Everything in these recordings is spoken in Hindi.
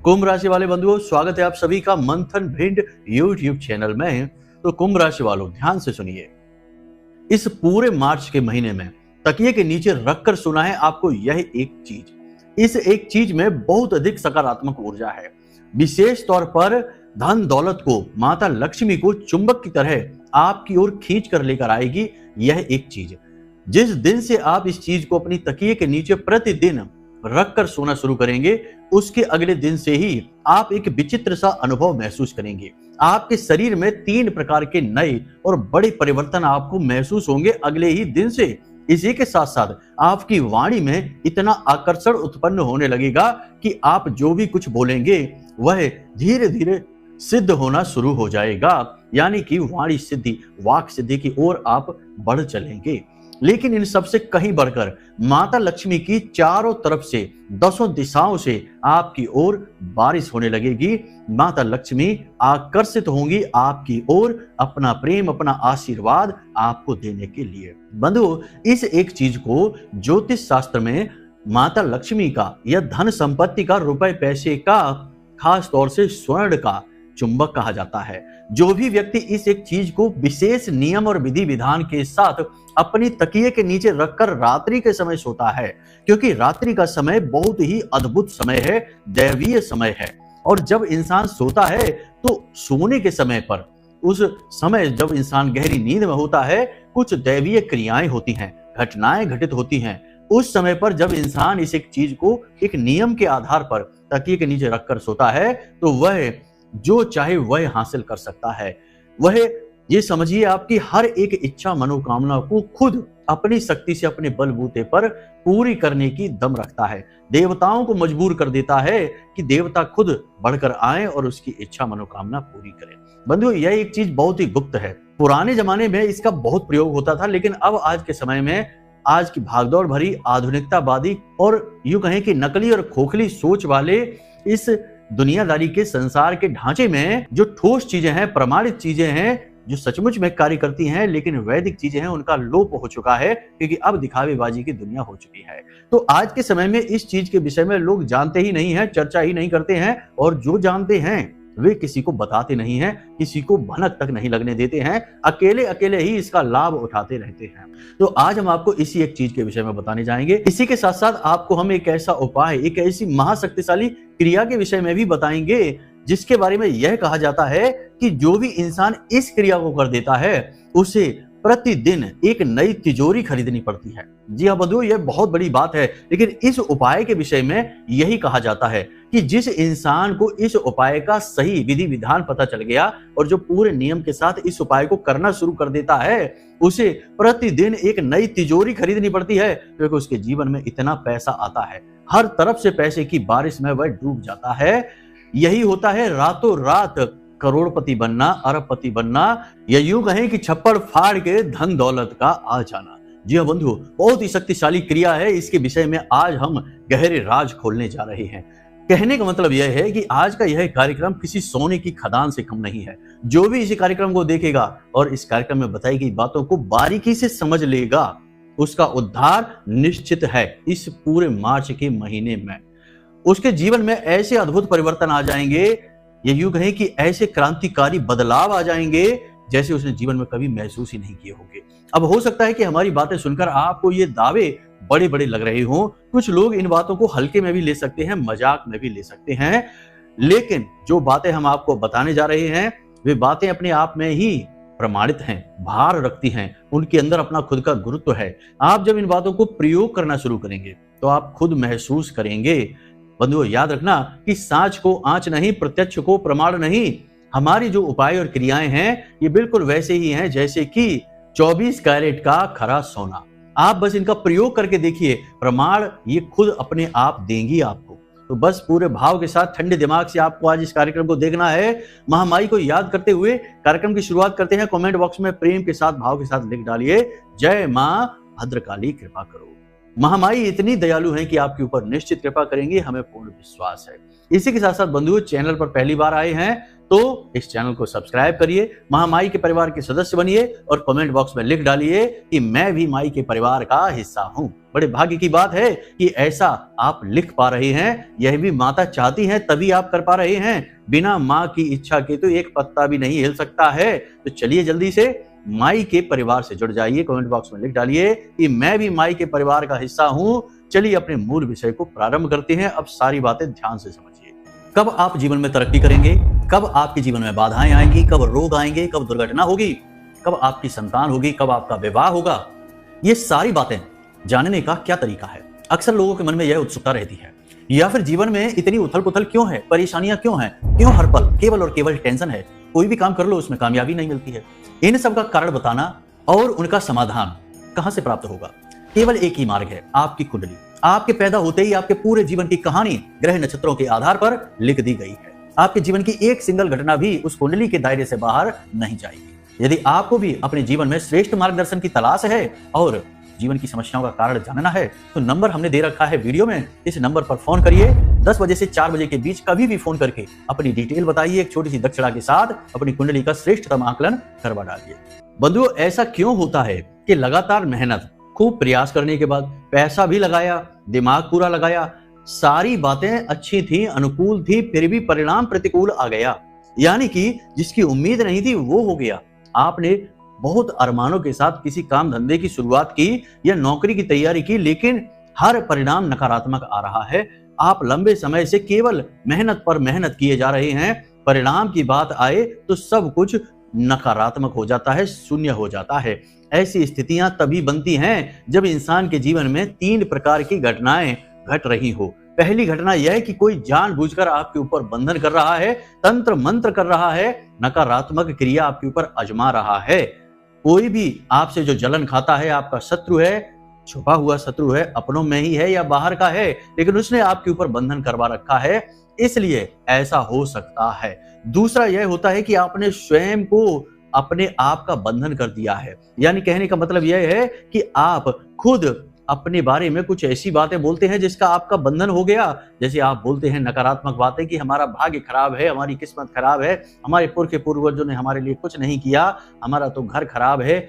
कुंभ राशि वाले बंधुओं, स्वागत है आप सभी का मंथन भिंड यूट्यूब चैनल में। तो कुंभ राशि वालों, ध्यान से सुनिए। इस पूरे मार्च के महीने में तकिए के नीचे रखकर सुना है आपको यह एक चीज। इस एक चीज में बहुत अधिक सकारात्मक ऊर्जा है। विशेष तौर पर धन दौलत को, माता लक्ष्मी को चुंबक की तरह आपकी ओर खींच कर लेकर आएगी यह एक चीज। जिस दिन से आप इस चीज को अपनी तकिए के नीचे प्रतिदिन रखकर सोना शुरू करेंगे, उसके अगले दिन से ही आप एक विचित्र सा अनुभव महसूस करेंगे। आपके शरीर में 3 प्रकार के नए और बड़े परिवर्तन आपको महसूस होंगे अगले ही दिन से। इसी के साथ साथ आपकी वाणी में इतना आकर्षण उत्पन्न होने लगेगा कि आप जो भी कुछ बोलेंगे वह धीरे धीरे सिद्ध होना शुरू हो जाएगा। यानी कि वाणी सिद्धि, वाक सिद्धि की ओर आप बढ़ चलेंगे। लेकिन इन सबसे कहीं बढ़कर माता लक्ष्मी की चारों तरफ से, 10 दिशाओं से आपकी ओर बारिश होने लगेगी। माता लक्ष्मी आकर्षित होंगी आपकी ओर, अपना प्रेम, अपना आशीर्वाद आपको देने के लिए। बंधुओं, इस एक चीज को ज्योतिष शास्त्र में माता लक्ष्मी का या धन संपत्ति का, रुपए पैसे का, खास तौर से स्वर्ण का चुंबक कहा जाता है। जो भी व्यक्ति इस एक चीज को विशेष नियम और विधि विधान के साथ अपनी तकिए के नीचे रखकर रात्रि के समय सोता है, क्योंकि रात्रि का समय बहुत ही अद्भुत समय है, दैवीय समय है। और जब इंसान सोता है तो सोने के समय पर, उस समय जब इंसान गहरी नींद में होता है, कुछ दैवीय क्रियाएं होती हैं, घटनाएं घटित होती हैं। उस समय पर जब इंसान इस एक चीज को एक नियम के आधार पर तकिए के नीचे रखकर सोता है तो वह जो चाहे वह हासिल कर सकता है। वह ये समझिए आपकी हर एक इच्छा, मनोकामना को खुद अपनी शक्ति से, अपने बलबूते पर पूरी करने की दम रखता है। देवताओं को मजबूर कर देता है कि देवता खुद बढ़कर आए और उसकी इच्छा मनोकामना पूरी करें। बंधुओं, यह एक चीज बहुत ही गुप्त है। पुराने जमाने में इसका बहुत प्रयोग होता था, लेकिन अब आज के समय में, आज की भागदौड़ भरी आधुनिकतावादी और यूं कहें कि नकली और खोखली सोच वाले इस दुनियादारी के संसार के ढांचे में जो ठोस चीजें हैं, प्रमाणित चीजें हैं, जो सचमुच में कार्य करती हैं, लेकिन वैदिक चीजें हैं, उनका लोप हो चुका है, क्योंकि अब दिखावेबाजी की दुनिया हो चुकी है। तो आज के समय में इस चीज के विषय में लोग जानते ही नहीं हैं, चर्चा ही नहीं करते हैं, और जो जानते हैं वे किसी को बताते नहीं हैं, किसी को भनक तक नहीं लगने देते हैं, अकेले अकेले ही इसका लाभ उठाते रहते हैं। तो आज हम आपको इसी एक चीज के विषय में बताने जाएंगे। इसी के साथ साथ आपको हम एक ऐसा उपाय, एक ऐसी महाशक्तिशाली क्रिया के विषय में भी बताएंगे जिसके बारे में यह कहा जाता है कि जो भी इंसान इस क्रिया को कर देता है उसे प्रतिदिन एक नई तिजोरी खरीदनी पड़ती है। जी हाँ बंधुओं, यह बहुत बड़ी बात है, लेकिन इस उपाय के विषय में यही कहा जाता है कि जिस इंसान को इस उपाय का सही विधि विधान पता चल गया और जो पूरे नियम के साथ इस उपाय को करना शुरू कर देता है, उसे प्रतिदिन एक नई तिजोरी खरीदनी पड़ती है, क्योंकि उसके जीवन में इतना पैसा आता है, हर तरफ से पैसे की बारिश में वह डूब जाता है। यही होता है रातों रात करोड़पति बनना, अरबपति बनना, या यूं कहें कि छप्पड़ फाड़ के धन दौलत का आ जाना। जी हाँ बंधुओं, बहुत ही शक्तिशाली क्रिया है। इसके विषय में आज हम गहरे राज खोलने जा रहे हैं। कहने का मतलब यह है कि आज का यह कार्यक्रम किसी सोने की खदान से कम नहीं है। जो भी इस कार्यक्रम को देखेगा और इस कार्यक्रम में बताई गई बातों को बारीकी से समझ लेगा, उसका उद्धार निश्चित है। इस पूरे मार्च के महीने में उसके जीवन में ऐसे अद्भुत परिवर्तन आ जाएंगे, ये यूं कहें कि ऐसे क्रांतिकारी बदलाव आ जाएंगे जैसे उसने जीवन में कभी महसूस ही नहीं किए होंगे। अब हो सकता है कि हमारी बातें सुनकर आपको ये दावे बड़े बड़े लग रहे हों। कुछ लोग इन बातों को हल्के में भी ले सकते हैं, मजाक में भी ले सकते हैं, लेकिन जो बातें हम आपको बताने जा रहे हैं वे बातें अपने आप में ही प्रमाणित हैं, भार रखती हैं, उनके अंदर अपना खुद का गुरुत्व है। आप जब इन बातों को प्रयोग करना शुरू करेंगे तो आप खुद महसूस करेंगे। बंधुओं, याद रखना कि सांच को आंच नहीं, प्रत्यक्ष को प्रमाण नहीं। हमारी जो उपाय और क्रियाएं हैं ये बिल्कुल वैसे ही हैं जैसे कि 24 कैरेट का खरा सोना। आप बस इनका प्रयोग करके देखिए, प्रमाण ये खुद अपने आप देंगी आपको। तो बस पूरे भाव के साथ, ठंडे दिमाग से आपको आज इस कार्यक्रम को देखना है। महामाई को याद करते हुए कार्यक्रम की शुरुआत करते हैं। कमेंट बॉक्स में प्रेम के साथ, भाव के साथ लिख डालिए, जय मां भद्रकाली कृपा करो। महामाई इतनी दयालु हैं कि आपके ऊपर निश्चित कृपा करेंगी, हमें पूर्ण विश्वास है। इसी के साथ साथ बंधुओं, चैनल पर पहली बार आए हैं तो इस चैनल को सब्सक्राइब करिए, महामाई के परिवार के सदस्य बनिए और कमेंट बॉक्स में लिख डालिए कि मैं भी माई के परिवार का हिस्सा हूं। बड़े भाग्य की बात है कि ऐसा आप लिख पा रहे हैं, यह भी माता चाहती हैं तभी आप कर पा रहे हैं। बिना माँ की इच्छा के तो एक पत्ता भी नहीं हिल सकता है। तो चलिए जल्दी से माई के परिवार से जुड़ जाइए, कमेंट बॉक्स में लिख डालिए कि मैं भी माई के परिवार का हिस्सा हूं। चलिए अपने मूल विषय को प्रारंभ करते हैं। अब सारी बातें ध्यान से समझिए। कब आप जीवन में तरक्की करेंगे, कब आपके जीवन में बाधाएं आएंगी, कब रोग आएंगे, कब दुर्घटना होगी, कब आपकी संतान होगी, कब आपका विवाह होगा, ये सारी बातें जानने का क्या तरीका है? अक्सर लोगों के मन में यह उत्सुकता रहती है। या फिर जीवन में इतनी उथल पुथल क्यों है, परेशानियां क्यों हैं, क्यों हर पल केवल और केवल टेंशन है, कोई भी काम कर लो उसमें कामयाबी नहीं मिलती है। इन सब का कारण बताना और उनका समाधान कहां से प्राप्त होगा? केवल एक ही मार्ग है, आपकी कुंडली। आपके पैदा होते ही आपके पूरे जीवन की कहानी ग्रह नक्षत्रों के आधार पर लिख दी गई है। आपके जीवन की एक सिंगल घटना भी उस कुंडली के दायरे से बाहर नहीं जाएगी। यदि आपको भी अपने जीवन में श्रेष्ठ मार्गदर्शन की तलाश है और जीवन की समस्याओं का कारण जानना है तो नंबर हमने दे रखा है वीडियो में। इस नंबर पर फोन करिए। 10 बजे से 4 बजे के बीच कभी भी फोन करके अपनी डिटेल बताइए। एक छोटी सी दक्षिणा के साथ अपनी कुंडली का श्रेष्ठतम आकलन करवा डालिए। बंधुओं, ऐसा क्यों होता है कि लगातार मेहनत, खूब प्रयास करने के बाद पैसा भी लगाया, दिमाग पूरा लगाया, सारी बातें अच्छी थी, अनुकूल थी, फिर भी परिणाम प्रतिकूल आ गया। यानी कि जिसकी उम्मीद नहीं थी वो हो गया। आपने बहुत अरमानों के साथ किसी काम धंधे की शुरुआत की या नौकरी की तैयारी की, लेकिन हर परिणाम नकारात्मक आ रहा है। आप लंबे समय से केवल मेहनत पर मेहनत किए जा रहे हैं, परिणाम की बात आए तो सब कुछ नकारात्मक हो जाता है, शून्य हो जाता है। ऐसी स्थितियां तभी बनती हैं जब इंसान के जीवन में 3 प्रकार की घटनाएं घट रही हो। पहली घटना यह है कि कोई जानबूझकर आपके ऊपर बंधन कर रहा है, तंत्र मंत्र कर रहा है, नकारात्मक क्रिया आपके ऊपर आजमा रहा है। कोई भी आपसे जो जलन खाता है आपका शत्रु है, छुपा हुआ शत्रु है, अपनों में ही है या बाहर का है, लेकिन उसने आपके ऊपर बंधन करवा रखा है, इसलिए ऐसा हो सकता है। दूसरा यह होता है कि आपने स्वयं को अपने आप का बंधन कर दिया है। यानी कहने का मतलब यह है कि आप खुद अपने बारे में कुछ ऐसी बातें बोलते हैं जिसका आपका बंधन हो गया। जैसे आप बोलते हैं नकारात्मक बातें कि हमारा भाग्य खराब है, हमारी किस्मत खराब है, हमारे पुरखे पूर्वजों ने हमारे लिए कुछ नहीं किया, हमारा तो घर खराब है।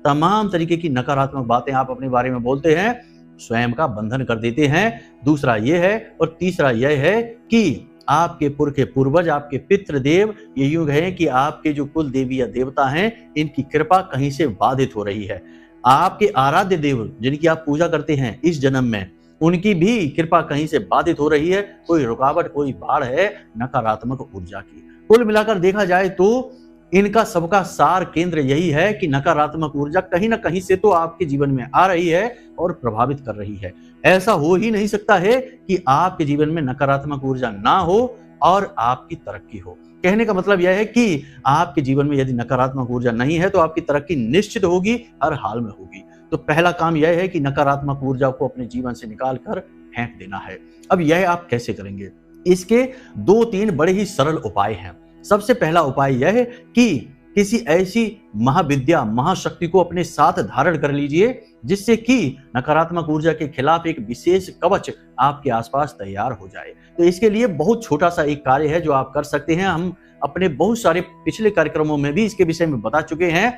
तमाम तरीके की नकारात्मक बातें आप अपने बारे में बोलते हैं, स्वयं का बंधन कर देते हैं। दूसरा यह है। और तीसरा यह है कि आपके पुरखे पूर्वज, आपके पितृ देव, ये यूं कहें कि आपके जो कुल देवी या देवता हैं, इनकी कृपा कहीं से बाधित हो रही है। आपके आराध्य देव जिनकी आप पूजा करते हैं इस जन्म में, उनकी भी कृपा कहीं से बाधित हो रही है। कोई रुकावट, कोई बाढ़ है नकारात्मक ऊर्जा की। कुल मिलाकर देखा जाए तो इनका सबका सार केंद्र यही है कि नकारात्मक ऊर्जा कहीं ना कहीं से तो आपके जीवन में आ रही है और प्रभावित कर रही है। ऐसा हो ही नहीं सकता है कि आपके जीवन में नकारात्मक ऊर्जा ना हो और आपकी तरक्की हो। कहने का मतलब यह है कि आपके जीवन में यदि नकारात्मक ऊर्जा नहीं है तो आपकी तरक्की निश्चित होगी, हर हाल में होगी। तो पहला काम यह है कि नकारात्मक ऊर्जा को अपने जीवन से निकाल कर फेंक देना है। अब यह आप कैसे करेंगे? इसके 2-3 बड़े ही सरल उपाय हैं। सबसे पहला उपाय यह है कि किसी ऐसी महाविद्या, महाशक्ति को अपने साथ धारण कर लीजिए जिससे कि नकारात्मक ऊर्जा के खिलाफ एक विशेष कवच आपके आसपास तैयार हो जाए। तो इसके लिए बहुत छोटा सा एक कार्य है जो आप कर सकते हैं। हम अपने बहुत सारे पिछले कार्यक्रमों में भी इसके विषय में बता चुके हैं।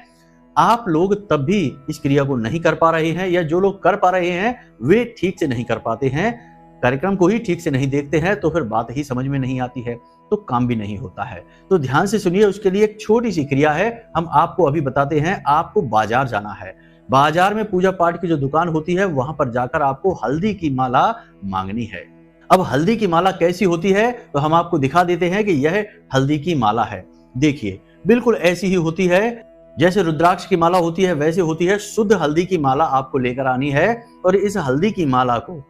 आप लोग तब भी इस क्रिया को नहीं कर पा रहे हैं, या जो लोग कर पा रहे हैं वे ठीक से नहीं कर पाते हैं, कार्यक्रम को ही ठीक से नहीं देखते हैं, तो फिर बात ही समझ में नहीं आती है, तो काम भी नहीं होता है। तो ध्यान से सुनिए, उसके लिए एक छोटी सी क्रिया है, हम आपको अभी बताते हैं। आपको बाजार जाना है। बाजार में पूजा पाठ की जो दुकान होती है वहां पर जाकर आपको हल्दी की माला मांगनी है। अब हल्दी की माला कैसी होती है तो हम आपको दिखा देते हैं कि यह हल्दी की माला है। देखिए, बिल्कुल ऐसी ही होती है जैसे रुद्राक्ष की माला होती है, वैसे होती है। शुद्ध हल्दी की माला आपको लेकर आनी है और इस हल्दी की माला को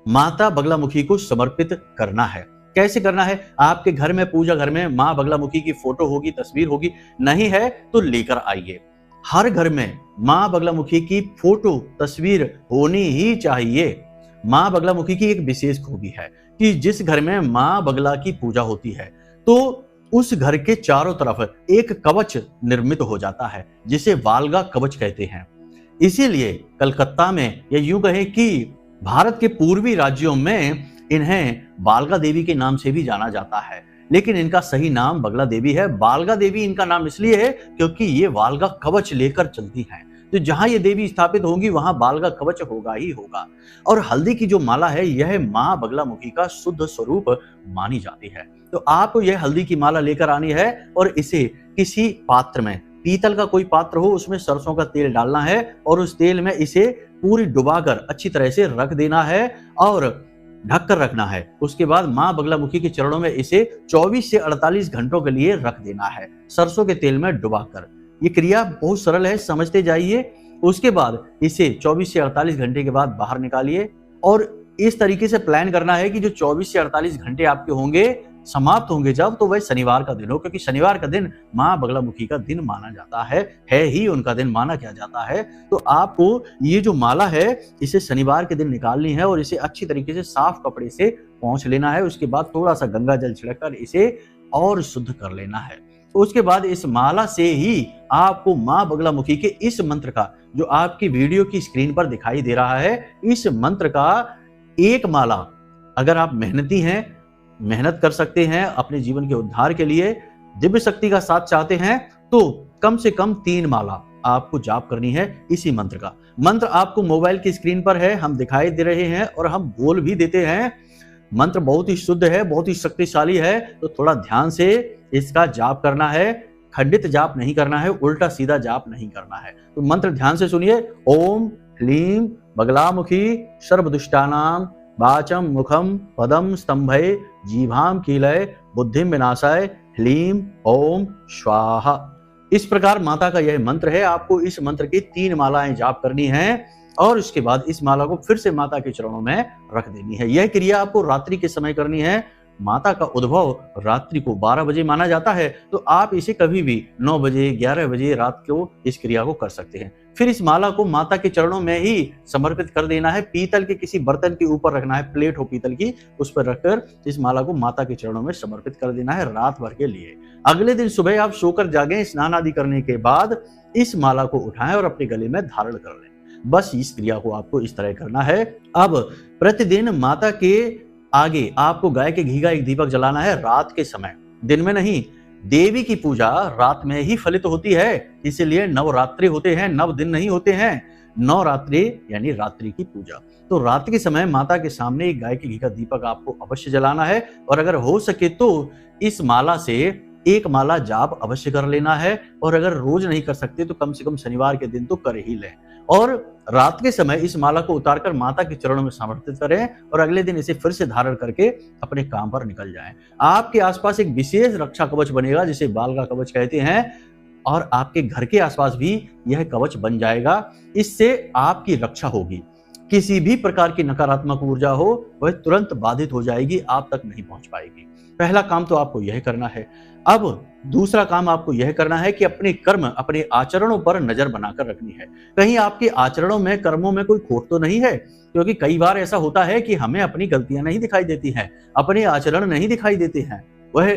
माता बगलामुखी को समर्पित करना है। कैसे करना है? आपके घर में, पूजा घर में मां बगलामुखी की फोटो होगी, तस्वीर होगी, नहीं है तो लेकर आइए। हर घर में मां बगलामुखी की फोटो, तस्वीर होनी ही चाहिए। मां बगलामुखी की एक विशेष खूबी है कि जिस घर में मां बगला की पूजा होती है तो उस घर के चारों तरफ एक कवच निर्मित हो जाता है जिसे वालगा कवच कहते हैं। इसीलिए कलकत्ता में, या यूं कहें कि भारत के पूर्वी राज्यों में इन्हें बालगा देवी के नाम से भी जाना जाता है, लेकिन इनका सही नाम बगला देवी है। बालगा देवी इनका नाम इसलिए है क्योंकि ये बालगा कवच लेकर चलती हैं। तो जहां ये देवी स्थापित होंगी वहां बालगा कवच होगा ही होगा। और हल्दी की जो माला है यह मां बगलामुखी का शुद्ध स्वरूप मानी जाती है। तो आपको यह हल्दी की माला लेकर आनी है और इसे किसी पात्र में, पीतल का कोई पात्र हो, उसमें सरसों का तेल डालना है और उस तेल में इसे पूरी डुबाकर अच्छी तरह से रख देना है और ढक कर रखना है। उसके बाद मां बगलामुखी के चरणों में इसे 24 से 48 घंटों के लिए रख देना है, सरसों के तेल में डुबाकर। ये क्रिया बहुत सरल है, समझते जाइए। उसके बाद इसे 24 से 48 घंटे के बाद बाहर निकालिए और इस तरीके से प्लान करना है कि जो 24 से 48 घंटे आपके होंगे, समाप्त होंगे जब, तो वह शनिवार का दिन हो, क्योंकि शनिवार का दिन मां बगलामुखी का दिन माना जाता है ही उनका दिन माना क्या जाता है। तो आपको ये जो माला है इसे शनिवार के दिन निकालनी है और इसे अच्छी तरीके से साफ कपड़े से पोंछ लेना है। उसके बाद थोड़ा सा गंगा जल छिड़ककर इसे और शुद्ध कर लेना है। उसके बाद इस माला से ही आपको मां बगलामुखी के इस मंत्र का, जो आपकी वीडियो की स्क्रीन पर दिखाई दे रहा है, इस मंत्र का एक माला, अगर आप मेहनती हैं, मेहनत कर सकते हैं अपने जीवन के उद्धार के लिए, दिव्य शक्ति का साथ चाहते हैं, तो कम से कम 3 माला आपको जाप करनी है इसी मंत्र का। मंत्र आपको मोबाइल की स्क्रीन पर है, हम दिखाई दे रहे हैं और हम बोल भी देते हैं। मंत्र बहुत ही शुद्ध है, बहुत ही शक्तिशाली है, तो थोड़ा ध्यान से इसका जाप करना है। खंडित जाप नहीं करना है, उल्टा सीधा जाप नहीं करना है। तो मंत्र ध्यान से सुनिए। ओम ह्लीं बगलामुखी सर्वदुष्टानां वाचम मुखम पदम स्तंभय जीभाम कीलय बुद्धिम विनाशाय ह्लीं ओम स्वाहा। इस प्रकार माता का यह मंत्र है। आपको इस मंत्र की 3 मालाएं जाप करनी है और उसके बाद इस माला को फिर से माता के चरणों में रख देनी है। यह क्रिया आपको रात्रि के समय करनी है। माता का उद्भव रात्रि को 12 बजे माना जाता है, तो आप इसे कभी भी 9 बजे 11 बजे रात को इस क्रिया को कर सकते हैं। फिर इस माला को माता के चरणों में ही समर्पित कर देना है। पीतल के किसी बर्तन के ऊपर रखना है, प्लेट हो पीतल की, उस पर रखकर इस माला को माता के चरणों में समर्पित कर देना है रात भर के लिए। अगले दिन सुबह आप सोकर जागें, स्नान आदि करने के बाद इस माला को उठाएं और अपने गले में धारण कर लें। बस इस क्रिया को आपको इस तरह करना है। अब प्रतिदिन माता के आगे आपको गाय के घी का एक दीपक जलाना है रात के समय, दिन में नहीं। देवी की पूजा रात में ही फलित होती है, इसीलिए नवरात्रि होते हैं, 9 दिन नहीं होते हैं। नवरात्रि यानी रात्रि की पूजा। तो रात के समय माता के सामने एक गाय के घी का दीपक आपको अवश्य जलाना है और अगर हो सके तो इस माला से 1 माला जाप अवश्य कर लेना है। और अगर रोज नहीं कर सकते तो कम से कम शनिवार के दिन तो कर ही लें। और रात के समय इस माला को उतारकर माता के चरणों में समर्पित करें और अगले दिन इसे फिर से धारण करके अपने काम पर निकल जाएं। आपके आसपास एक विशेष रक्षा कवच बनेगा जिसे बालगा कवच कहते हैं और आपके घर के आसपास भी यह कवच बन जाएगा। इससे आपकी रक्षा होगी। किसी भी प्रकार की नकारात्मक ऊर्जा हो वह तुरंत बाधित हो जाएगी, आप तक नहीं पहुंच पाएगी। पहला काम तो आपको यह करना है। अब दूसरा काम आपको यह करना है कि अपने कर्म, अपने आचरणों पर नजर बनाकर रखनी है। कहीं आपके आचरणों में, कर्मों में कोई खोट तो नहीं है, क्योंकि कई बार ऐसा होता है कि हमें अपनी गलतियां नहीं दिखाई देती हैं, अपने आचरण नहीं दिखाई देते हैं। वह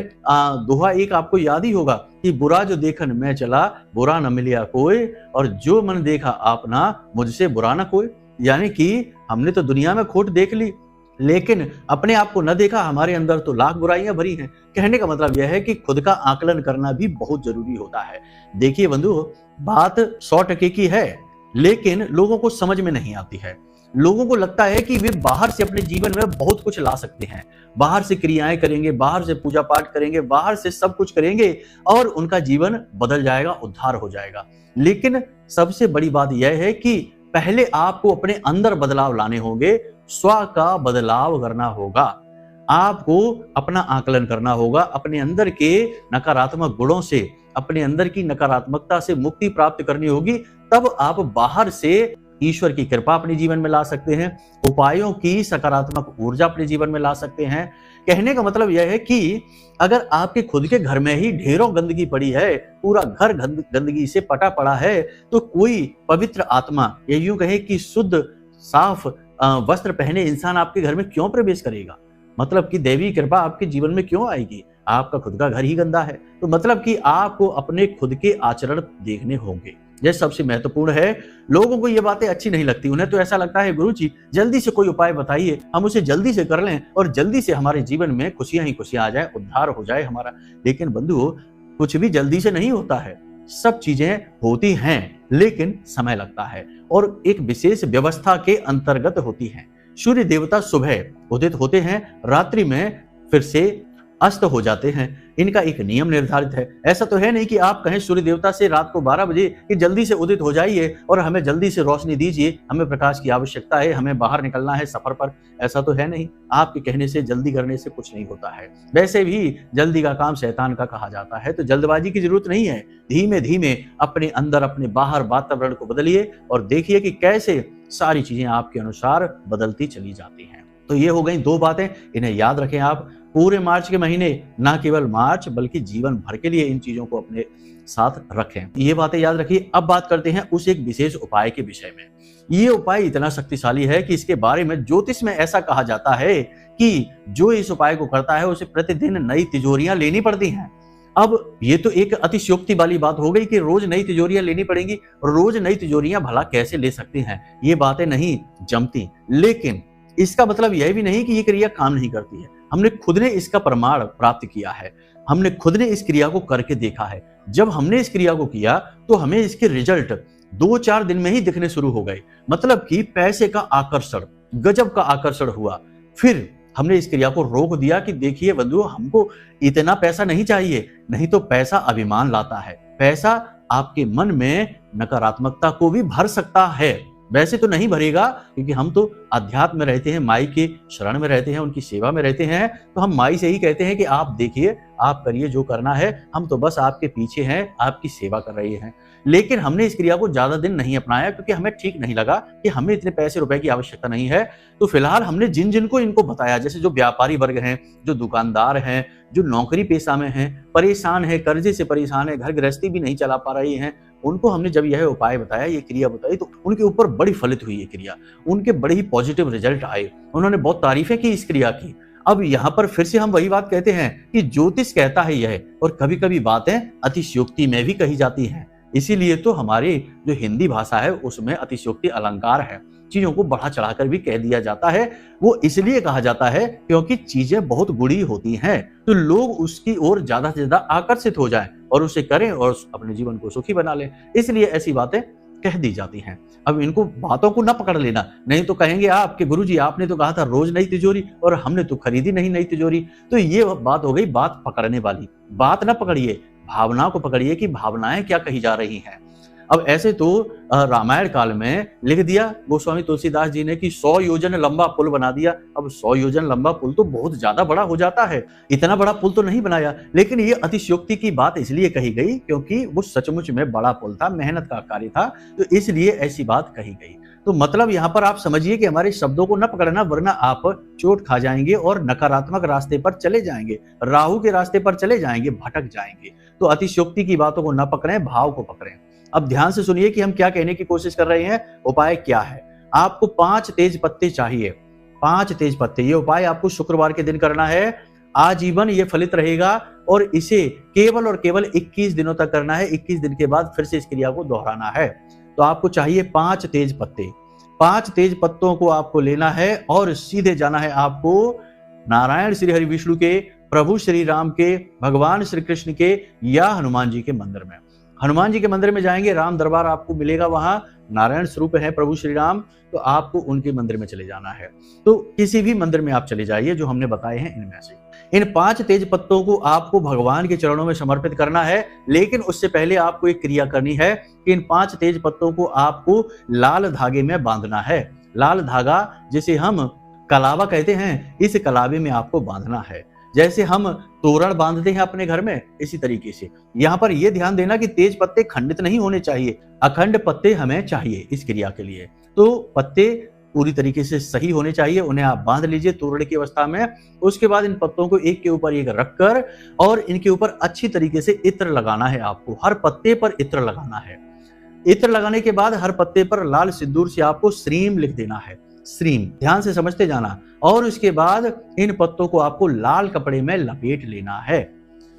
दोहा एक आपको याद ही होगा कि बुरा जो देखन मैं चला, बुरा न मिलिया कोई, और जो मन देखा आपना, मुझसे बुरा न कोई। यानी कि हमने तो दुनिया में खोट देख ली, लेकिन अपने आप को न देखा, हमारे अंदर तो लाख बुराइयां भरी हैं। कहने का मतलब यह है कि खुद का आकलन करना भी बहुत जरूरी होता है। देखिए बंधु, बात 100% की है, लेकिन लोगों को समझ में नहीं आती है। लोगों को लगता है कि वे बाहर से अपने जीवन में बहुत कुछ ला सकते हैं, बाहर से क्रियाएं करेंगे, बाहर से पूजा पाठ करेंगे, बाहर से सब कुछ करेंगे और उनका जीवन बदल जाएगा, उद्धार हो जाएगा। लेकिन सबसे बड़ी बात यह है कि पहले आपको अपने अंदर बदलाव लाने होंगे, स्व का बदलाव करना होगा। आपको अपना आकलन करना होगा, अपने अंदर के नकारात्मक गुणों से, अपने अंदर की नकारात्मकता से मुक्ति प्राप्त करनी होगी। तब आप बाहर से ईश्वर की कृपा अपने जीवन में ला सकते हैं, उपायों की सकारात्मक ऊर्जा अपने जीवन में ला सकते हैं। कहने का मतलब यह है कि अगर आपके खुद के घर में ही ढेरों गंदगी पड़ी है, पूरा घर गंदगी से पटा पड़ा है, तो कोई पवित्र आत्मा, या यूं कहे कि शुद्ध साफ वस्त्र पहने इंसान आपके घर में क्यों प्रवेश करेगा? मतलब कि दैवी कृपा आपके जीवन में क्यों आएगी? आपका खुद का घर ही गंदा है। तो मतलब कि आपको अपने खुद के आचरण देखने होंगे। यह सबसे महत्वपूर्ण है। लोगों को ये बातें अच्छी नहीं लगती, उन्हें तो ऐसा लगता है गुरुजी जल्दी से कोई उपाय बताइए, हम उसे जल्दी से कर लें और जल्दी से हमारे जीवन में खुशियां ही खुशियां आ जाए, उद्धार हो जाए हमारा। लेकिन बंधुओं, कुछ भी जल्दी से नहीं होता है। सब चीजें होती हैं लेकिन समय लगता है और एक विशेष व्यवस्था के अंतर्गत होती हैं। सूर्य देवता सुबह उदित होते हैं, रात्रि में फिर से अस्त हो जाते हैं। इनका एक नियम निर्धारित है। ऐसा तो है नहीं कि आप कहें सूर्य देवता से रात को 12 बजे कि जल्दी से उदित हो जाइए और हमें जल्दी से रोशनी दीजिए, हमें प्रकाश की आवश्यकता है, हमें बाहर निकलना है सफर पर। ऐसा तो है नहीं। आपके कहने से, जल्दी करने से कुछ नहीं होता है। वैसे भी जल्दी का काम शैतान का कहा जाता है, तो जल्दबाजी की जरूरत नहीं है। धीमे धीमे अपने अंदर अपने बाहर वातावरण को बदलिए और देखिए कि कैसे सारी चीजें आपके अनुसार बदलती चली जाती हैं। तो ये हो गई 2 बातें, इन्हें याद रखें आप पूरे मार्च के महीने, ना केवल मार्च बल्कि जीवन भर के लिए इन चीजों को अपने साथ रखें। ये बातें याद रखिए। अब बात करते हैं उस एक विशेष उपाय के विषय में। ये उपाय इतना शक्तिशाली है कि इसके बारे में ज्योतिष में ऐसा कहा जाता है कि जो इस उपाय को करता है उसे प्रतिदिन नई तिजोरियां लेनी पड़ती हैं। अब ये तो एक अतिशयोक्ति वाली बात हो गई कि रोज नई तिजोरियां लेनी पड़ेंगी, रोज नई तिजोरियां भला कैसे ले सकते हैं, ये बातें नहीं जमती। लेकिन इसका मतलब यह भी नहीं कि ये क्रिया काम नहीं करती है। हमने खुद ने इसका प्रमाण प्राप्त किया है, हमने खुद ने इस क्रिया को करके देखा है। जब हमने इस क्रिया को किया तो हमें इसके रिजल्ट 2-4 दिन में ही दिखने शुरू हो गए। मतलब कि पैसे का आकर्षण, गजब का आकर्षण हुआ। फिर हमने इस क्रिया को रोक दिया कि देखिए बंधुओं, हमको इतना पैसा नहीं चाहिए, नहीं तो पैसा अभिमान लाता है। पैसा आपके मन में नकारात्मकता को भी भर सकता है। वैसे तो नहीं भरेगा, क्योंकि हम तो अध्यात्म में रहते हैं, माई के शरण में रहते हैं, उनकी सेवा में रहते हैं। तो हम माई से ही कहते हैं कि आप देखिए, आप करिए जो करना है, हम तो बस आपके पीछे हैं, आपकी सेवा कर रहे हैं। लेकिन हमने इस क्रिया को ज्यादा दिन नहीं अपनाया क्योंकि हमें ठीक नहीं लगा कि हमें इतने पैसे रुपए की आवश्यकता नहीं है। तो फिलहाल हमने जिन जिन को इनको बताया, जैसे जो व्यापारी वर्ग हैं, जो दुकानदार हैं, जो नौकरी पेशा में हैं, परेशान है, कर्जे से परेशान है, घर गृहस्थी भी नहीं चला पा रही हैं, उनको हमने जब यह उपाय बताया, ये क्रिया बताई, तो उनके ऊपर बड़ी फलित हुई ये क्रिया। उनके बड़े ही पॉजिटिव रिजल्ट आए, उन्होंने बहुत तारीफें की इस क्रिया की। अब यहाँ पर फिर से हम वही बात कहते हैं कि ज्योतिष कहता है यह, और कभी कभी बातें अतिशयोक्ति में भी कही जाती हैं। इसीलिए तो हमारी जो हिंदी भाषा है उसमें अतिशयोक्ति अलंकार है। चीजों को बढ़ा चढ़ाकर भी कह दिया जाता है। वो इसलिए कहा जाता है क्योंकि चीजें बहुत बुरी होती हैं, तो लोग उसकी ओर ज्यादा से ज्यादा आकर्षित हो जाएं और उसे करें और अपने जीवन को सुखी बना लें। इसलिए ऐसी बातें कह दी जाती हैं। अब इनको बातों को न पकड़ लेना, नहीं तो कहेंगे आपके गुरुजी आपने तो कहा था रोज नई तिजोरी और हमने तो खरीदी नहीं नई तिजोरी। तो ये बात हो गई बात पकड़ने वाली। बात न पकड़िए, भावना को पकड़िए कि भावनाएं क्या कही जा रही हैं। अब ऐसे तो रामायण काल में लिख दिया गोस्वामी तुलसीदास जी ने कि 100 योजन लंबा पुल बना दिया। अब 100 योजन लंबा पुल तो बहुत ज्यादा बड़ा हो जाता है, इतना बड़ा पुल तो नहीं बनाया। लेकिन ये अतिशयोक्ति की बात इसलिए कही गई क्योंकि वो सचमुच में बड़ा पुल था, मेहनत का कार्य था, तो इसलिए ऐसी बात कही गई। तो मतलब यहाँ पर आप समझिए कि हमारे शब्दों को न पकड़ना, वरना आप चोट खा जाएंगे और नकारात्मक रास्ते पर चले जाएंगे, राहु के रास्ते पर चले जाएंगे, भटक जाएंगे। तो अतिशयोक्ति की बातों को न पकड़ें, भाव को पकड़ें। अब ध्यान से सुनिए कि हम क्या कहने की कोशिश कर रहे हैं। उपाय क्या है? आपको 5 तेज पत्ते चाहिए, 5 तेज पत्ते। ये उपाय आपको शुक्रवार के दिन करना है, आजीवन ये फलित रहेगा और इसे केवल और केवल 21 दिनों तक करना है। 21 दिन के बाद फिर से इस क्रिया को दोहराना है। तो आपको चाहिए 5 तेज पत्ते। 5 तेज पत्तों को आपको लेना है और सीधे जाना है आपको नारायण श्री हरि विष्णु के, प्रभु श्री राम के, भगवान श्री कृष्ण के या हनुमान जी के मंदिर में। हनुमान जी के मंदिर में जाएंगे, राम दरबार आपको मिलेगा, वहां नारायण स्वरूप है प्रभु श्री राम, तो आपको उनके मंदिर में चले जाना है। तो किसी भी मंदिर में आप चले जाइए जो हमने बताए हैं इनमें से। इन 5 तेज पत्तों को आपको भगवान के चरणों में समर्पित करना है। लेकिन उससे पहले आपको एक क्रिया करनी है कि इन 5 तेज पत्तों को आपको लाल धागे में बांधना है। लाल धागा जिसे हम कलावा कहते हैं, इस कलावे में आपको बांधना है। जैसे हम तोरण बांधते हैं अपने घर में, इसी तरीके से यहाँ पर यह ध्यान देना कि तेज पत्ते खंडित नहीं होने चाहिए, अखंड पत्ते हमें चाहिए इस क्रिया के लिए। तो पत्ते पूरी तरीके से सही होने चाहिए, उन्हें आप बांध लीजिए तोरण की अवस्था में। उसके बाद इन पत्तों को एक के ऊपर एक रखकर और इनके ऊपर अच्छी तरीके से इत्र लगाना है। आपको हर पत्ते पर इत्र लगाना है। इत्र लगाने के बाद हर पत्ते पर लाल सिंदूर से आपको श्रीम लिख देना है। श्रीम ध्यान से समझते जाना। और उसके बाद इन पत्तों को आपको लाल कपड़े में लपेट लेना है।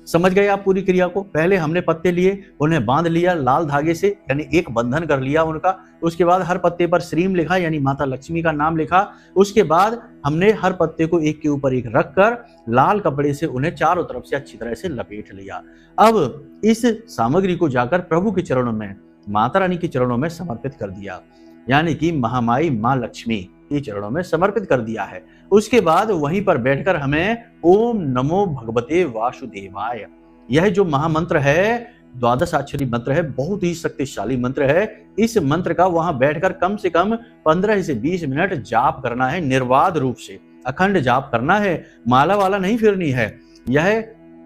समझ गए आप पूरी क्रिया को? पहले हमने पत्ते लिए, उन्हें बांध लिया लाल धागे से, यानी एक बंधन कर लिया उनका। उसके बाद हर पत्ते पर श्रीम लिखा, यानी माता लक्ष्मी का नाम लिखा। उसके बाद हमने हर पत्ते को एक के ऊपर एक रखकर लाल कपड़े से उन्हें चारों तरफ से अच्छी तरह से लपेट लिया। अब इस सामग्री को जाकर प्रभु के चरणों में, माता रानी के चरणों में समर्पित कर दिया, यानी कि महामाई माँ लक्ष्मी के चरणों में समर्पित कर दिया है। उसके बाद वहीं पर बैठकर हमें ओम नमो भगवते वासुदेवाय, यह जो महामंत्र है, द्वादश अक्षरी मंत्र है, बहुत ही शक्तिशाली मंत्र है। इस मंत्र का वहां बैठकर कम से कम 15 से 20 मिनट जाप करना है, निर्बाध रूप से अखंड जाप करना है। माला वाला नहीं फेरनी है। यह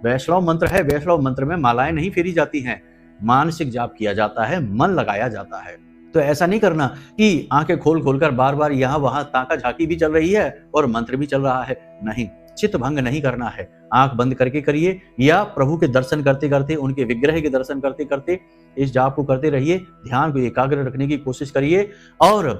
वैष्णव मंत्र है। वैष्णव मंत्र में मालाएं नहीं फेरी जाती हैं, मानसिक जाप किया जाता है, मन लगाया जाता है। तो ऐसा नहीं करना कि आंखें खोल खोलकर बार बार यहाँ वहां ताका झांकी भी चल रही है और मंत्र भी चल रहा है। नहीं, चित्त भंग नहीं करना है। आंख बंद करके करिए या प्रभु के दर्शन करते करते, उनके विग्रह के दर्शन करते करते इस जाप को करते रहिए। ध्यान को एकाग्र रखने की कोशिश करिए और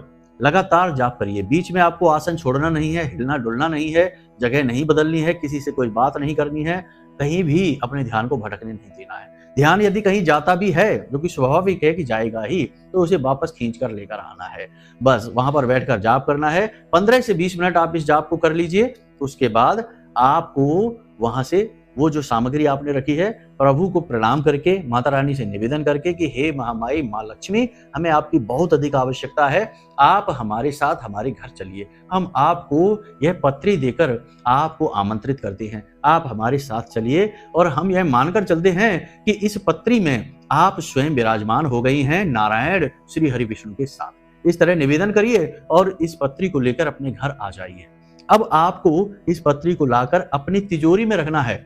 लगातार जाप करिए। बीच में आपको आसन छोड़ना नहीं है, हिलना डुलना नहीं है, जगह नहीं बदलनी है, किसी से कोई बात नहीं करनी है, कहीं भी अपने ध्यान को भटकने नहीं देना है। ध्यान यदि कहीं जाता भी है, जो कि स्वाभाविक है कि जाएगा ही, तो उसे वापस खींच कर लेकर आना है। बस वहां पर बैठकर जाप करना है। 15 से 20 मिनट आप इस जाप को कर लीजिए। उसके बाद आपको वहां से वो जो सामग्री आपने रखी है, प्रभु को प्रणाम करके, माता रानी से निवेदन करके कि हे महामाई माँ लक्ष्मी, हमें आपकी बहुत अधिक आवश्यकता है, आप हमारे साथ हमारे घर चलिए। हम आपको यह पत्री देकर आपको आमंत्रित करते हैं, आप हमारे साथ चलिए। और हम यह मानकर चलते हैं कि इस पत्री में आप स्वयं विराजमान हो गई हैं नारायण श्री हरि विष्णु के साथ। इस तरह निवेदन करिए और इस पत्री को लेकर अपने घर आ जाइए। अब आपको इस पत्री को लाकर अपनी तिजोरी में रखना है।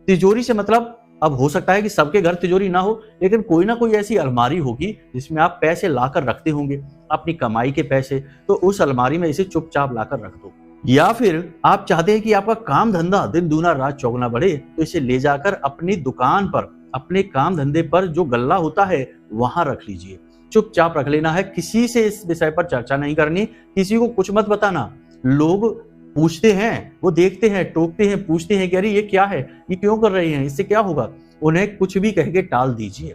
तिजोरी से मतलब, अब हो सकता है कि सबके घर तिजोरी ना हो, लेकिन कोई ना कोई ऐसी अलमारी होगी जिसमें आप पैसे लाकर रखते होंगे, अपनी कमाई के पैसे, तो उस अलमारी में इसे चुपचाप लाकर रख दो। या फिर आप चाहते हैं कि आपका काम धंधा दिन दूना रात चौगुना बढ़े, तो इसे ले जाकर अपनी दुकान पर, अपने काम धंधे पर जो गल्ला होता है वहां रख लीजिए। चुपचाप रख लेना है, किसी से इस विषय पर चर्चा नहीं करनी, किसी को कुछ मत बताना। लोग पूछते हैं, वो देखते हैं, टोकते हैं, पूछते हैं कि अरे ये क्या है, ये क्यों कर रहे हैं, इससे क्या होगा, उन्हें कुछ भी कह के टाल दीजिए।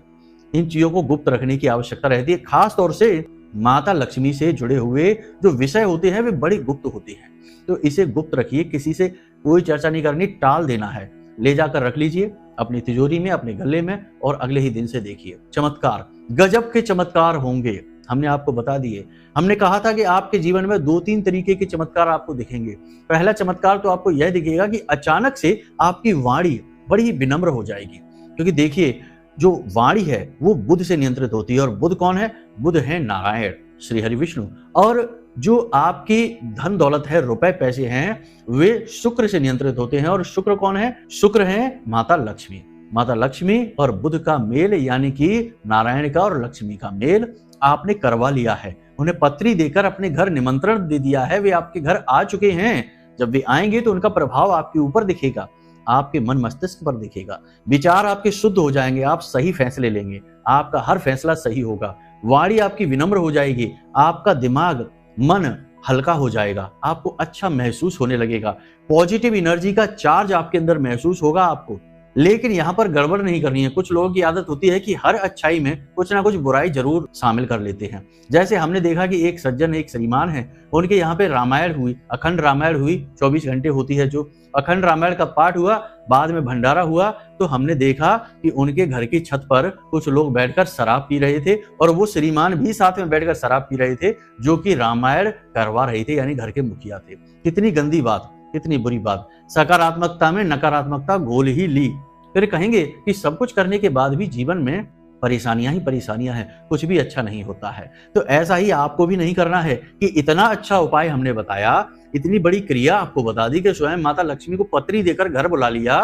इन चीजों को गुप्त रखने की आवश्यकता रहती है। खास तौर से माता लक्ष्मी से जुड़े हुए जो विषय होते हैं वे बड़े गुप्त होते हैं, तो इसे गुप्त रखिए। किसी से कोई चर्चा नहीं करनी, टाल देना है। ले जाकर रख लीजिए अपनी तिजोरी में, अपने गले में, और अगले ही दिन से देखिए चमत्कार, गजब के चमत्कार होंगे। हमने आपको बता दिए। हमने कहा था कि आपके जीवन में 2-3 तरीके के चमत्कार आपको दिखेंगे। पहला चमत्कार तो आपको यह दिखेगा कि अचानक से आपकी वाणी बड़ी ही विनम्र हो जाएगी, क्योंकि देखिए जो वाणी है वो बुध से नियंत्रित होती है, और बुध कौन है? बुध है नारायण श्री हरि विष्णु। और जो आपकी धन दौलत है, रुपए पैसे हैं, वे शुक्र से नियंत्रित होते हैं। और शुक्र कौन है? शुक्र है माता लक्ष्मी। माता लक्ष्मी और बुध का मेल, यानी कि नारायण का और लक्ष्मी का मेल आपने करवा लिया है। उन्हें पत्री देकर अपने घर निमंत्रण दे दिया है, वे आपके घर आ चुके हैं। जब वे आएंगे तो उनका प्रभाव आपके ऊपर दिखेगा, आपके मन मस्तिष्क पर दिखेगा, विचार आपके शुद्ध हो जाएंगे, आप सही फैसले लेंगे, आपका हर फैसला सही होगा, वाणी आपकी विनम्र हो जाएगी, आपका दिमाग मन हल्का हो जाएगा, आपको अच्छा महसूस होने लगेगा, पॉजिटिव एनर्जी का चार्ज आपके अंदर महसूस होगा आपको। लेकिन यहाँ पर गड़बड़ नहीं करनी है। कुछ लोगों की आदत होती है कि हर अच्छाई में कुछ ना कुछ बुराई जरूर शामिल कर लेते हैं। जैसे हमने देखा कि एक सज्जन, एक श्रीमान है, उनके यहाँ पे रामायण हुई, अखंड रामायण हुई, 24 घंटे होती है जो अखंड रामायण का पाठ हुआ, बाद में भंडारा हुआ, तो हमने देखा कि उनके घर की छत पर कुछ लोग बैठकर शराब पी रहे थे, और वो श्रीमान भी साथ में बैठकर शराब पी रहे थे, जो कि रामायण करवा रहे थे, यानी घर के मुखिया थे। कितनी गंदी बात, कितनी बुरी बात। सकारात्मकता में नकारात्मकता घोल ही ली। फिर कहेंगे कि सब कुछ करने के बाद भी जीवन में परेशानियां ही परेशानियां हैं, कुछ भी अच्छा नहीं होता है। तो ऐसा ही आपको भी नहीं करना है कि इतना अच्छा उपाय हमने बताया, इतनी बड़ी क्रिया आपको बता दी कि स्वयं माता लक्ष्मी को पत्री देकर घर बुला लिया,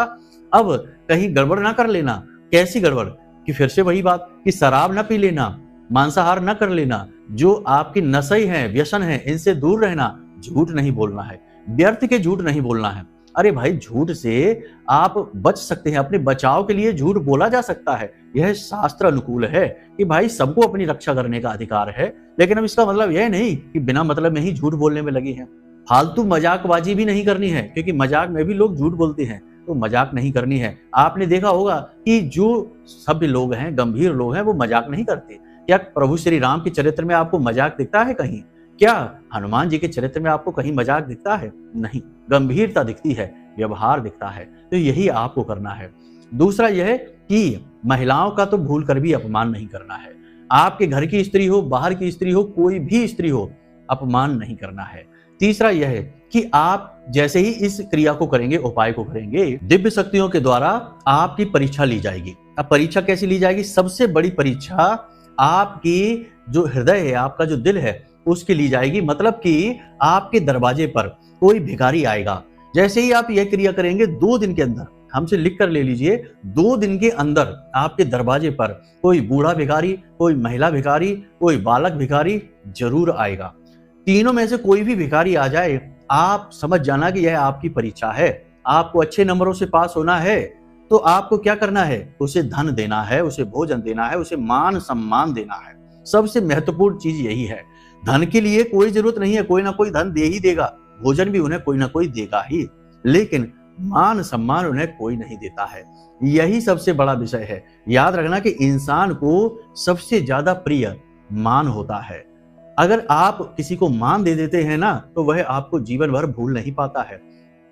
अब कहीं गड़बड़ ना कर लेना। कैसी गड़बड़? कि फिर से वही बात कि शराब ना पी लेना, मांसाहार ना कर लेना, जो आपकी नशे हैं, व्यसन है, इनसे दूर रहना, झूठ नहीं बोलना है, व्यर्थ के झूठ नहीं बोलना है। अरे भाई, झूठ से आप बच सकते हैं, अपने बचाव के लिए झूठ बोला जा सकता है, यह शास्त्र अनुकूल है कि भाई सबको अपनी रक्षा करने का अधिकार है। लेकिन अब इसका मतलब यह नहीं कि बिना मतलब में ही झूठ बोलने में लगे हैं। फालतू मजाकबाजी भी नहीं करनी है, क्योंकि मजाक में भी लोग झूठ बोलते हैं। तो मजाक नहीं करनी है। आपने देखा होगा कि जो सभ्य लोग हैं, गंभीर लोग हैं, वो मजाक नहीं करते। क्या प्रभु श्री राम के चरित्र में आपको मजाक दिखता है कहीं? क्या हनुमान जी के चरित्र में आपको कहीं मजाक दिखता है? नहीं, गंभीरता दिखती है, व्यवहार दिखता है। तो यही आपको करना है। दूसरा यह कि महिलाओं का तो भूल कर भी अपमान नहीं करना है। आपके घर की स्त्री हो, बाहर की स्त्री हो, कोई भी स्त्री हो, अपमान नहीं करना है। तीसरा यह है कि आप जैसे ही इस क्रिया को करेंगे, उपाय को करेंगे, दिव्य शक्तियों के द्वारा आपकी परीक्षा ली जाएगी। अब परीक्षा कैसी ली जाएगी? सबसे बड़ी परीक्षा आपकी जो हृदय है, आपका जो दिल है, उसकी ली जाएगी। मतलब कि आपके दरवाजे पर कोई भिखारी आएगा। जैसे ही आप यह क्रिया करेंगे, 2 दिन के अंदर, हमसे लिख कर ले लीजिए, 2 दिन के अंदर आपके दरवाजे पर कोई बूढ़ा भिखारी, कोई महिला भिखारी, कोई बालक भिखारी जरूर आएगा। तीनों में से कोई भी भिखारी आ जाए, आप समझ जाना कि यह आपकी परीक्षा है। आपको अच्छे नंबरों से पास होना है, तो आपको क्या करना है? उसे धन देना है, उसे भोजन देना है, उसे मान सम्मान देना है। सबसे महत्वपूर्ण चीज यही है। धन के लिए कोई जरूरत नहीं है, कोई ना कोई धन दे ही देगा, भोजन भी उन्हें कोई ना कोई देगा ही, लेकिन मान सम्मान उन्हें कोई नहीं देता है। यही सबसे बड़ा विषय है। याद रखना कि इंसान को सबसे ज्यादा प्रिय मान होता है। अगर आप किसी को मान दे देते हैं ना, तो वह आपको जीवन भर भूल नहीं पाता है।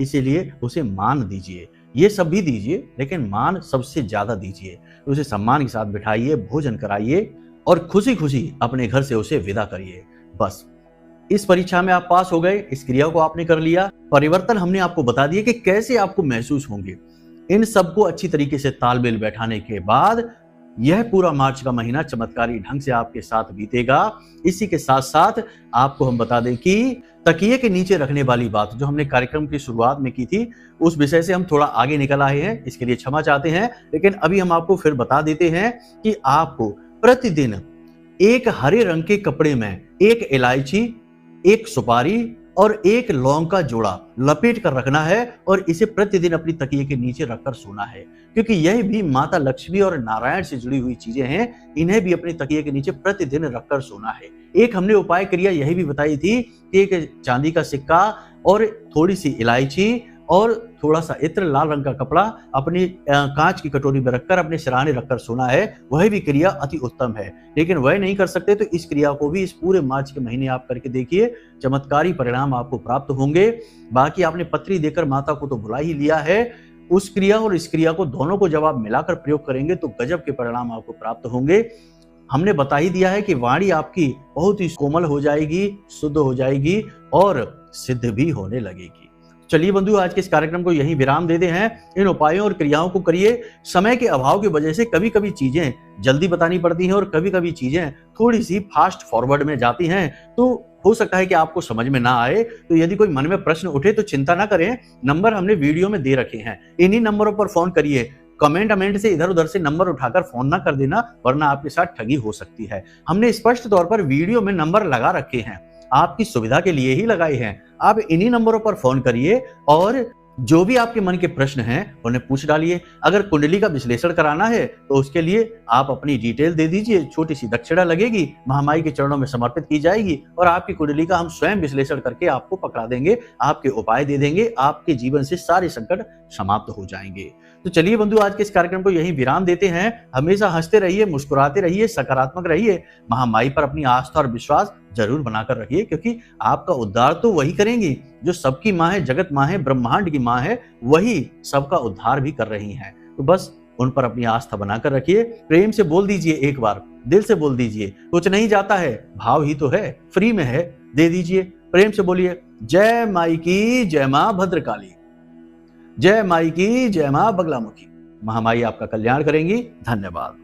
इसीलिए उसे मान दीजिए, ये सब भी दीजिए, लेकिन मान सबसे ज्यादा दीजिए। उसे सम्मान के साथ बिठाइए, भोजन कराइए और खुशी खुशी अपने घर से उसे विदा करिए। बस, इस परीक्षा में आप पास हो गए, इस क्रिया को आपने कर लिया, परिवर्तन हमने आपको बता दिया कि कैसे आपको महसूस होंगे। इन सबको अच्छी तरीके से तालमेल बैठाने के बाद यह पूरा मार्च का महीना चमत्कारी ढंग से आपके साथ बीतेगा। इसी के साथ साथ आपको हम बता दें कि तकिए के नीचे रखने वाली बात जो हमने कार्यक्रम की शुरुआत में की थी, उस विषय से हम थोड़ा आगे निकल आए हैं, इसके लिए क्षमा चाहते हैं। लेकिन अभी हम आपको फिर बता देते हैं कि आपको प्रतिदिन एक हरे रंग के कपड़े में एक इलायची, एक सुपारी और एक लौंग का जोड़ा लपेट कर रखना है और इसे प्रतिदिन अपनी तकिए के नीचे रखकर सोना है, क्योंकि यह भी माता लक्ष्मी और नारायण से जुड़ी हुई चीजें हैं। इन्हें भी अपनी तकिए के नीचे प्रतिदिन रखकर सोना है। एक हमने उपाय क्रिया यही भी बताई थी कि एक चांदी का सिक्का और थोड़ी सी इलायची और थोड़ा सा इत्र, लाल रंग का कपड़ा अपनी कांच की कटोरी में रखकर अपने सिरहाने रखकर सोना है। वह भी क्रिया अति उत्तम है। लेकिन वह नहीं कर सकते तो इस क्रिया को भी इस पूरे मार्च के महीने आप करके देखिए, चमत्कारी परिणाम आपको प्राप्त होंगे। बाकी आपने पत्री देकर माता को तो बुला ही लिया है, उस क्रिया और इस क्रिया को दोनों को जब आप मिलाकर प्रयोग करेंगे तो गजब के परिणाम आपको प्राप्त होंगे। हमने बता ही दिया है कि वाणी आपकी बहुत ही कोमल हो जाएगी, शुद्ध हो जाएगी और सिद्ध भी होने लगेगी। चलिए बंधु, आज के इस कार्यक्रम को यहीं विराम देते हैं। इन उपायों और क्रियाओं को करिए। समय के अभाव की वजह से कभी कभी चीजें जल्दी बतानी पड़ती हैं और कभी कभी चीजें थोड़ी सी फास्ट फॉरवर्ड में जाती हैं, तो हो सकता है कि आपको समझ में ना आए। तो यदि कोई मन में प्रश्न उठे तो चिंता ना करें, नंबर हमने वीडियो में दे रखे हैं, इन्हीं नंबरों पर फोन करिए। कमेंट से इधर उधर से नंबर उठाकर फोन ना कर देना, वरना आपके साथ ठगी हो सकती है। हमने स्पष्ट तौर पर वीडियो में नंबर लगा रखे हैं, आपकी सुविधा के लिए ही लगाए हैं। आप इन्हीं नंबरों पर फोन करिए और जो भी आपके मन के प्रश्न हैं उन्हें पूछ डालिए। अगर कुंडली का विश्लेषण कराना है तो उसके लिए आप अपनी डिटेल दे दीजिए, छोटी सी दक्षिणा लगेगी, महामाई के चरणों में समर्पित की जाएगी और आपकी कुंडली का हम स्वयं विश्लेषण करके आपको पकड़ा देंगे, आपके उपाय दे देंगे, आपके जीवन से सारे संकट समाप्त हो जाएंगे। तो चलिए बंधु, आज के इस कार्यक्रम को यहीं विराम देते हैं। हमेशा हंसते रहिए, मुस्कुराते रहिए, सकारात्मक रहिए, महामाई पर अपनी आस्था और विश्वास जरूर बनाकर रखिए, क्योंकि आपका उद्धार तो वही करेंगी जो सबकी माँ है, जगत माँ है, ब्रह्मांड की माँ है, वही सबका उद्धार भी कर रही हैं। तो बस उन पर अपनी आस्था बनाकर रखिए। प्रेम से बोल दीजिए, एक बार दिल से बोल दीजिए, कुछ नहीं जाता है, भाव ही तो है, फ्री में है, दे दीजिए। प्रेम से बोलिए, जय माई की जय माँ भद्रकाली, जय माई की जय माँ बगलामुखी। महामाई आपका कल्याण करेंगी। धन्यवाद।